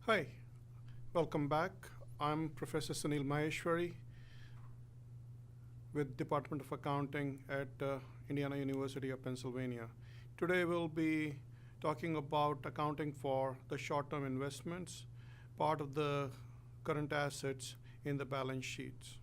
Hi, welcome back. I'm Professor Suneel Maheshwari with Department of Accounting at Indiana University of Pennsylvania. Today we'll be talking about accounting for the short-term investments, part of the current assets in the balance sheets.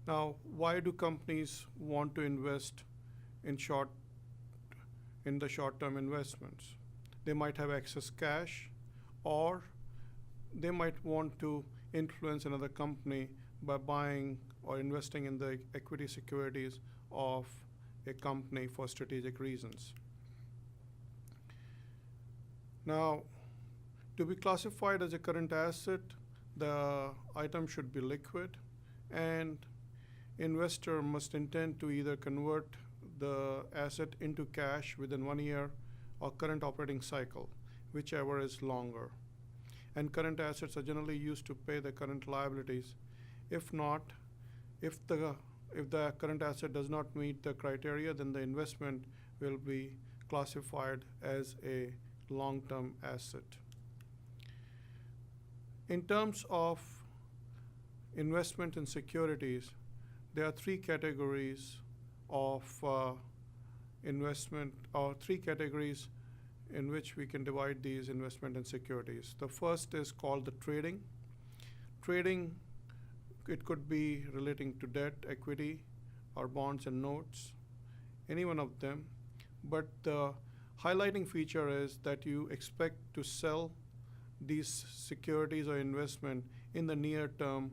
Now, why do companies want to invest in the short-term investments? They might have excess cash, or they might want to influence another company by buying or investing in the equity securities of a company for strategic reasons. Now, to be classified as a current asset, the item should be liquid, and investor must intend to either convert the asset into cash within 1 year or current operating cycle, whichever is longer. And current assets are generally used to pay the current liabilities. If not, if the current asset does not meet the criteria, then the investment will be classified as a long-term asset. In terms of investment in securities, there are three categories of investment, or three categories in which we can divide these investment in securities. The first is called the trading. Trading, it could be relating to debt, equity, or bonds and notes, any one of them. But the highlighting feature is that you expect to sell these securities or investment in the near term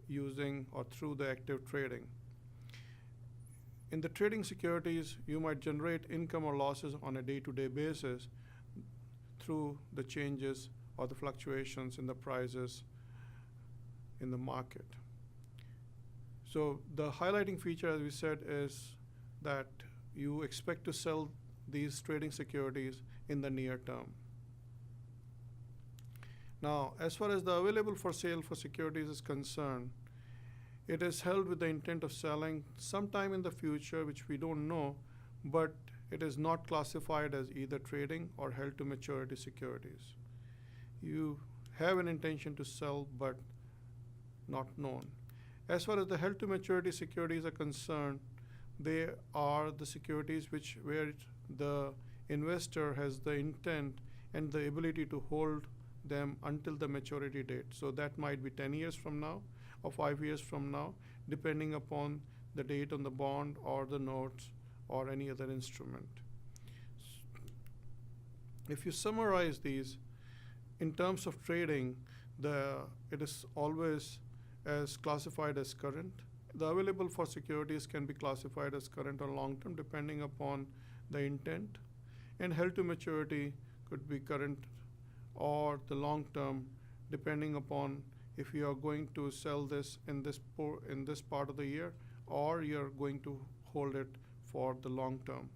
using or through the active trading. In the trading securities, you might generate income or losses on a day-to-day basis through the changes or the fluctuations in the prices in the market. So the highlighting feature, as we said, is that you expect to sell these trading securities in the near term. Now, as far as the available for sale for securities is concerned, it is held with the intent of selling sometime in the future, which we don't know, but it is not classified as either trading or held to maturity securities. You have an intention to sell, but not known. As far as the held to maturity securities are concerned, they are the securities where the investor has the intent and the ability to hold them until the maturity date. So that might be 10 years from now or 5 years from now, depending upon the date on the bond or the notes or any other instrument. If you summarize these, in terms of trading, it is always as classified as current. The available for securities can be classified as current or long-term depending upon the intent. And held to maturity could be current or the long-term depending upon if you are going to sell this in this part of the year, or you're going to hold it for the long term.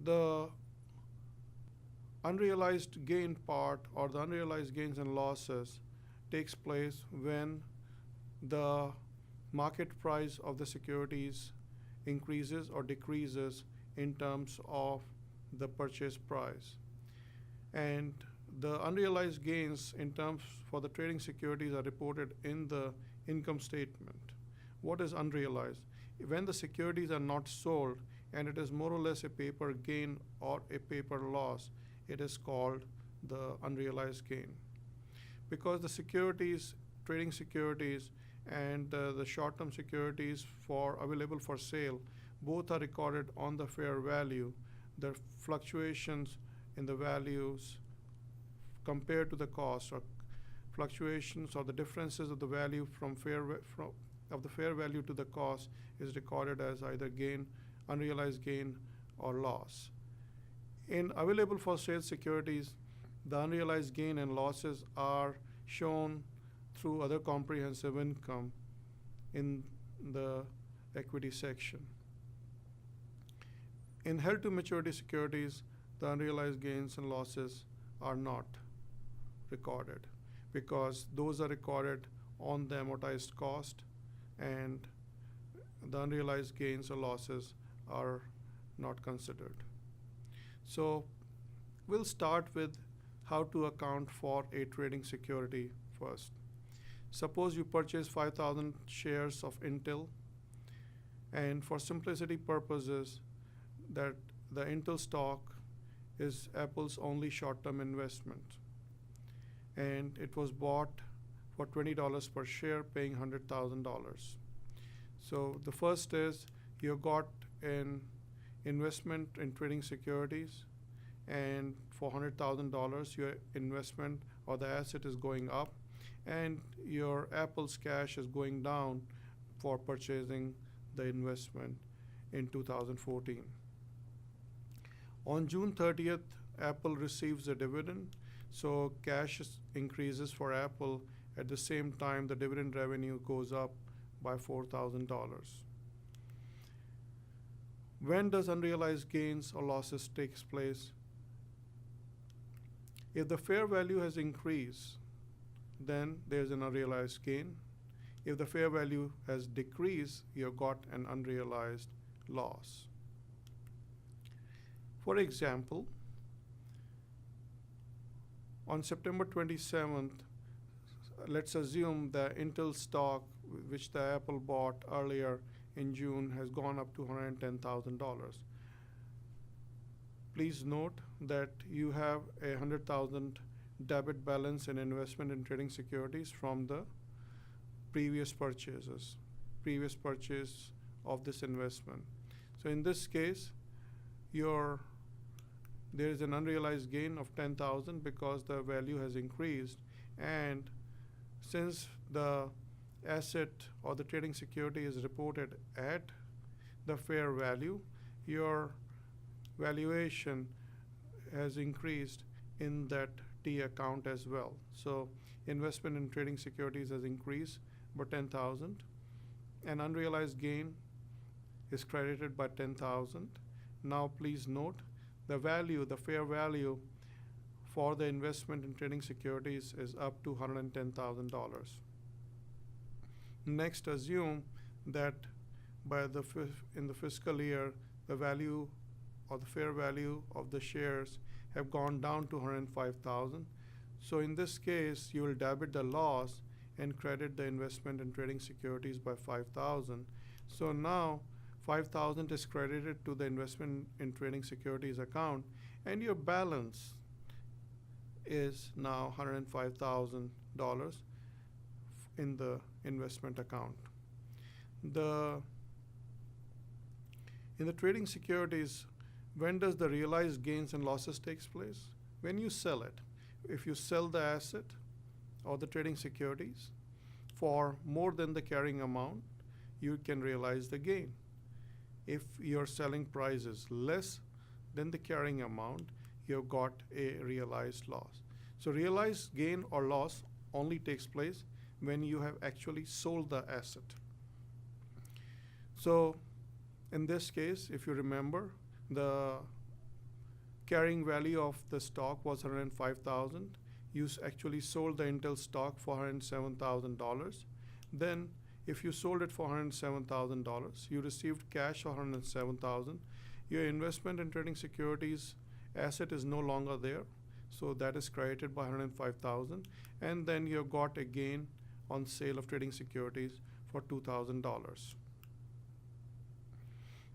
The unrealized gain part, or the unrealized gains and losses, takes place when the market price of the securities increases or decreases in terms of the purchase price. And the unrealized gains in terms for the trading securities are reported in the income statement. What is unrealized? When the securities are not sold and it is more or less a paper gain or a paper loss, it is called the unrealized gain. Because the securities, trading securities, and the short-term securities available for sale, both are recorded on the fair value. The fluctuations in the values compared to the cost, or fluctuations or the differences of the value of the fair value to the cost, is recorded as either gain, unrealized gain, or loss. In available for sale securities, the unrealized gain and losses are shown through other comprehensive income in the equity section. In held to maturity securities, the unrealized gains and losses are not recorded because those are recorded on the amortized cost, and the unrealized gains or losses are not considered. So we'll start with how to account for a trading security first. Suppose you purchase 5,000 shares of Intel, and for simplicity purposes, that the Intel stock is Apple's only short-term investment, and it was bought for $20 per share, paying $100,000. So the first is you got an investment in trading securities, and for $100,000 your investment or the asset is going up, and your Apple's cash is going down for purchasing the investment in 2014. On June 30th, Apple receives a dividend, so cash increases for Apple. At the same time, the dividend revenue goes up by $4,000. When does unrealized gains or losses takes place? If the fair value has increased, then there's an unrealized gain. If the fair value has decreased, you've got an unrealized loss. For example, on September 27th, let's assume the Intel stock, which the Apple bought earlier in June, has gone up to $110,000. Please note that you have a $100,000 debit balance in investment in trading securities from the previous purchase of this investment. So in this case, there is an unrealized gain of $10,000 because the value has increased, and since the asset or the trading security is reported at the fair value, your valuation has increased in that T account as well. So investment in trading securities has increased by $10,000. An unrealized gain is credited by $10,000. Now please note the fair value for the investment in trading securities is up to $110,000. Next, assume that in the fiscal year, the value or the fair value of the shares have gone down to $105,000. So in this case, you will debit the loss and credit the investment in trading securities by $5,000. So now $5,000 is credited to the investment in trading securities account, and your balance is now $105,000 in the investment account. In the trading securities, when does the realized gains and losses takes place? When you sell it. If you sell the asset or the trading securities for more than the carrying amount, you can realize the gain. If your selling price is less than the carrying amount, you've got a realized loss. So realized gain or loss only takes place when you have actually sold the asset. So in this case, if you remember, the carrying value of the stock was $105,000. You actually sold the Intel stock for $107,000. Then if you sold it for $107,000, you received cash of $107,000. Your investment in trading securities asset is no longer there, so that is credited by $105,000, and then you got a gain on sale of trading securities for $2,000.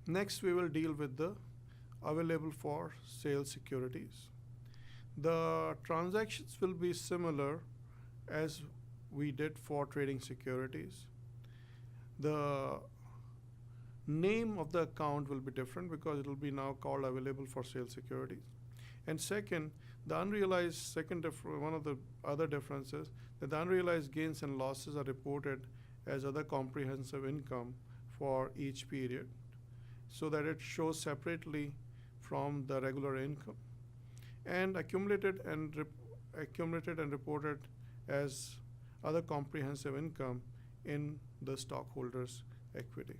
Next, we will deal with the available for sale securities. The transactions will be similar as we did for trading securities. The name of the account will be different because it will be now called available for sale securities. And second, the unrealized one of the other differences, that the unrealized gains and losses are reported as other comprehensive income for each period, so that it shows separately from the regular income, and accumulated and reported as other comprehensive income in the stockholders' equity.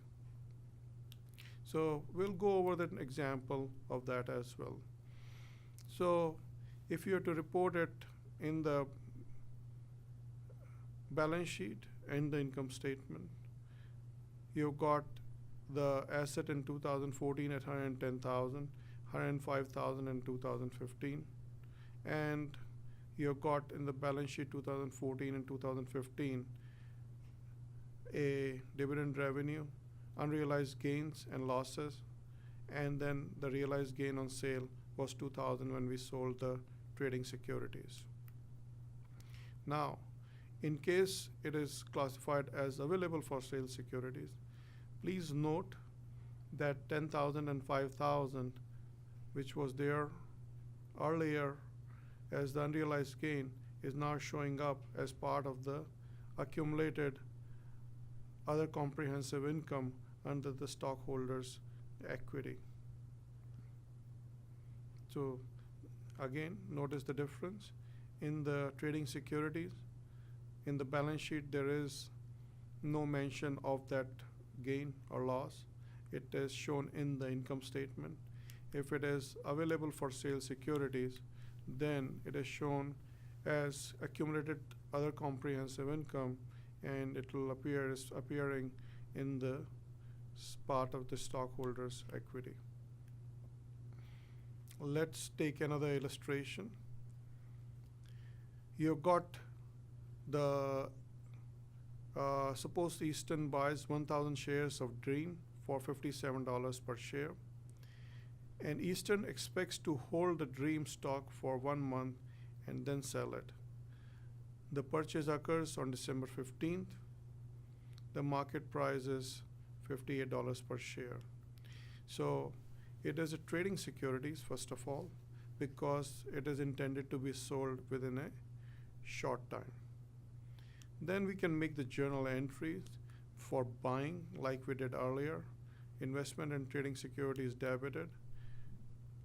So we'll go over an example of that as well. So if you are to report it in the balance sheet and the income statement, you've got the asset in 2014 at $110,000, $105,000 in 2015. and you've got in the balance sheet 2014 and 2015 a dividend revenue, unrealized gains and losses, and then the realized gain on sale was 2000 when we sold the trading securities. Now, in case it is classified as available for sale securities, please note that 10,000 and 5,000, which was there earlier as the unrealized gain, is now showing up as part of the accumulated other comprehensive income under the stockholders' equity. So again, notice the difference. In the trading securities, in the balance sheet, there is no mention of that gain or loss. It is shown in the income statement. If it is available for sale securities, then it is shown as accumulated other comprehensive income, and it will appear as appearing in the part of the stockholders' equity. Let's take another illustration. You've got the suppose Eastern buys 1,000 shares of Dream for $57 per share, and Eastern expects to hold the Dream stock for 1 month and then sell it. The purchase occurs on December 15th. The market price is $58 per share. So it is a trading securities, first of all, because it is intended to be sold within a short time. Then we can make the journal entries for buying like we did earlier. Investment in trading securities debited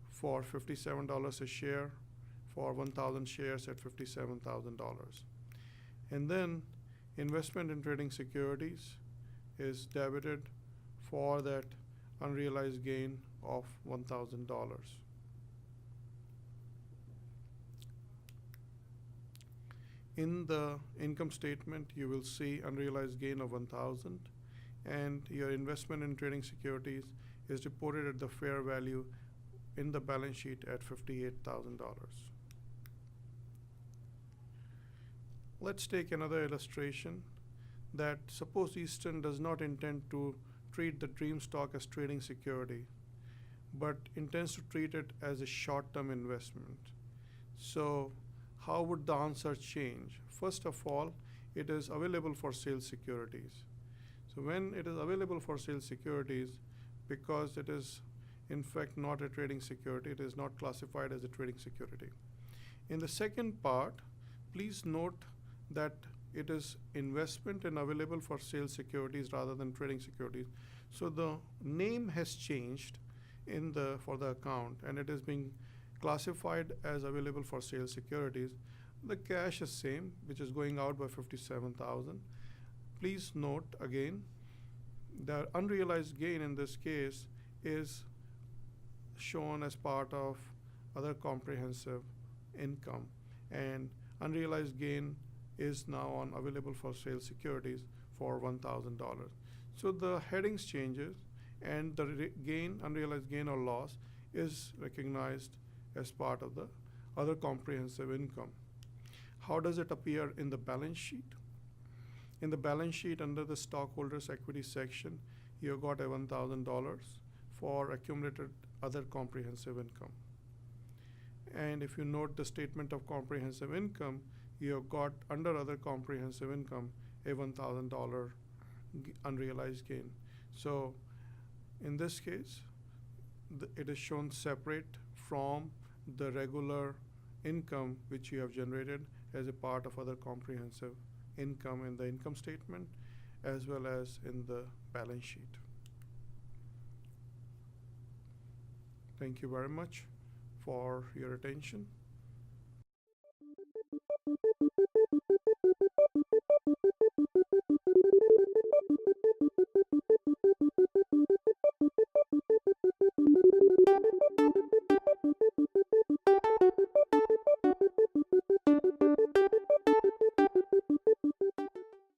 for $57 a share for 1,000 shares at $57,000. And then investment in trading securities is debited for that unrealized gain of $1,000. In the income statement, you will see unrealized gain of 1,000, and your investment in trading securities is reported at the fair value in the balance sheet at $58,000. Let's take another illustration that suppose Eastern does not intend to treat the Dream stock as trading security, but intends to treat it as a short-term investment. So how would the answer change? First of all, it is available for sale securities. So when it is available for sale securities, because it is in fact not a trading security, it is not classified as a trading security. In the second part, please note that it is investment in available for sale securities rather than trading securities. So the name has changed for the account, and it is being classified as available for sale securities. The cash is same, which is going out by $57,000. Please note again, the unrealized gain in this case is shown as part of other comprehensive income, and unrealized gain is now on available for sale securities for $1,000. So the headings changes, and the unrealized gain or loss is recognized as part of the other comprehensive income. How does it appear in the balance sheet? In the balance sheet under the stockholders equity section, you got a $1,000 for accumulated other comprehensive income. And if you note the statement of comprehensive income, you have got under other comprehensive income a $1,000 unrealized gain. So in this case, it is shown separate from the regular income which you have generated as a part of other comprehensive income in the income statement as well as in the balance sheet. Thank you very much for your attention.